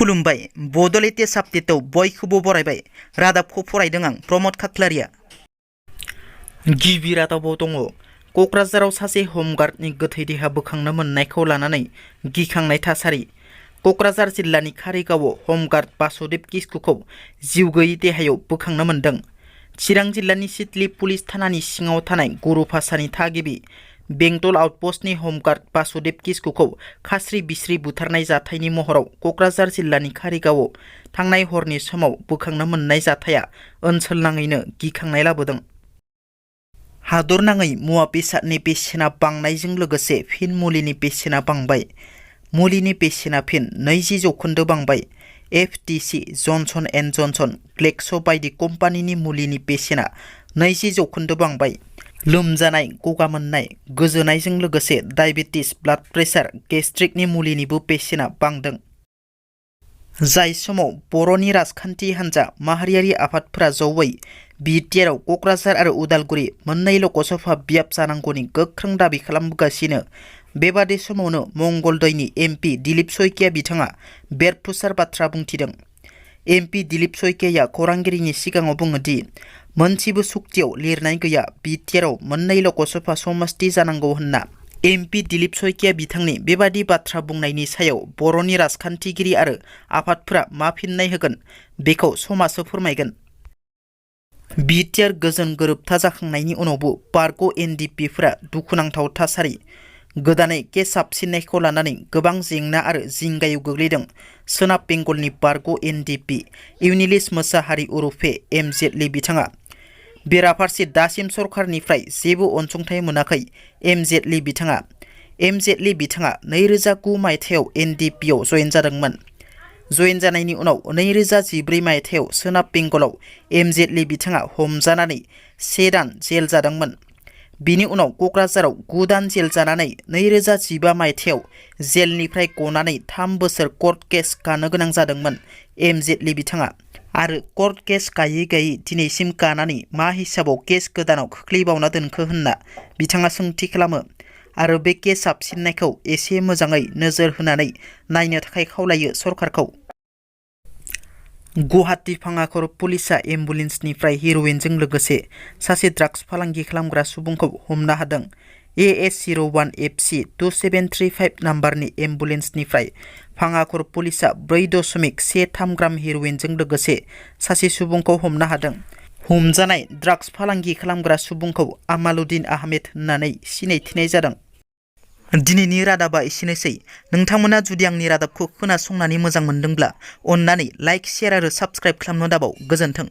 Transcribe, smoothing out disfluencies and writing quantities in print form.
खुलुमबाय बड'लेण्ड आपडेटआव बयखौबो बरायबाय रादाबखौ फरायदों आं प्रमद खाख्लारिया। गिबि रादाबाव दङ क'क्राझाराव सासे हमगार्डनि गोथै देहा बोखांनो मोननायखौ लानानै गिखांनाय थासारि। क'क्राझार जिल्लानि कारिगावआव हमगार्ड बासुदेब किस्कुखौ जिउ गैयै देहायाव बोखांनो मोन्दों। चिरां जिल्लानि सिडली पुलिस थानानि सिङाव थानाय गुरुभाषानि थागिबि बेंटल आउटपस्टनि हमगार्ड बासुदेब किस्कुखौ खास्रि बिस्रि बुथारनाय जाथायनि महराव क'क्राझार जिल्लानि कारिगावआव थांनाय हरनि समाव बोखांनो मोननाय जाथाया ओनसोलनाङैनो गिखांनाय लाबोदों। हादरनाङै मुवा बेसादनि बेसेना बांनायजों लोगोसे फिन मुलिनि बेसेना बांबाय। मुलिनि बेसेना फिन 20% बांबाय। एफटिसि, जनसन एन्ड जनसन, ग्लेक्स' बायदि कम्पानिनि मुलिनि बेसेना 20% बांबाय। लोमजानाय, गगा मोननाय, गोजोनायजों लोगोसे डायबेटिस, ब्लाड प्रेसार, गेस्ट्रिकनि मुलिनिबो बेसेना बांदों। जाय समाव बर'नि राजखान्थि हान्जा माहारियारि आफादफोरा जयै बिटिआरआव क'क्राझार आरो उदालगुरि मोननै लकसभा बियाब जानांगौनि गोख्रों दाबि खालामगासिनो, बेबादि समावनो मंगलदैनि एमपि दिलीप सयकिया बिथाङा बेरफुसार बाथ्रा बुंथिदों। एमपि दिलीप सयकियाया खौरांगिरिनि सिगाङाव बुङो दि मोनसेबो सुक्तियाव लिरनाय गैया बिटिआरआव मोननै लकसभा समस्ति जानांगौ होनना। एमपि दिलीप सयकिया बिथांनि बेबादि बाथ्रा बुंनायनि सायाव बर'नि राजखान्थिगिरि आरो आफादफोरा मा फिननाय होगोन बेखौ समासो फोरमायगोन। बिटिआर गोजोन गोरोबथा जाखांनायनि उनावबो बारग' एनडिएफबिफोरा दुखुनांथाव थासारि। गोदानै केस हाबसिननायखौ लानानै गोबां जेंना आरो जिंगायाव गोग्लैदों सोनाब बेंगलनि बारग' एनडिएफबि इउनिलिस मोसाहारि उरुफे एमजेडलि बिथाङा। बेराफारसे दासिम सरकारनिफ्राय जेबो अनसुंथाइ मोनाखै एमजेडलि बिथाङा। एमजेडलि बिथाङा 2009 मायथाइयाव एनडिएफबिआव जयेन जादोंमोन। जयेन जानायनि उनाव 2014 मायथाइयाव सोनाब बेंगलाव एमजेडलि बिथाङा हमजानानै 1 दान जेल जादोंमोन। बिनि उनाव क'क्राझाराव 9 दान जेल जानानै 2015 मायथाइयाव जेलनिफ्राय गनानै 3 बोसोर कर्ट केस गानो गोनां जादोंमोन एमजेडलि बिथाङा। आरो कर्ट केस गायै गायै दिनैसिम गानानै मा हिसाबाव केस गोदानाव खोख्लैबावना दोनखो होनना बिथाङा सोंथि खालामो आरो बे केस हाबसिननायखौ एसे मोजाङै नोजोर होनानै नायनो थाखाय खावलायो सरकारखौ। गुवाहाटी भाङाखर पुलिसा एम्बुलेन्सनिफ्राय हेर'इनजों लोगोसे सासे ड्राग्स फालांगि खालामग्रा सुबुंखौ हमनो हादों। AS01FC2735 नाम्बारनि एम्बुलेन्सनिफ्राय भाङाखर पुलिसा 4.13 ग्राम हेर'इनजों लोगोसे सासे सुबुंखौ हमनो हादों। हमजानाय ड्राग्स फालांगि खालामग्रा सुबुंखौ आमालुद्दिन आहमेद होननानै सिनायथिनाय जादों। दिनैनि रादाबा एसेनोसै। नोंथांमोना जुदि आंनि रादाबखौ खोनासंनानै मोजां मोनदोंब्ला अन्नानै लाइक, शेयार आरो साबस्क्राइब खालामनो दाबाव। गोजोन्थों।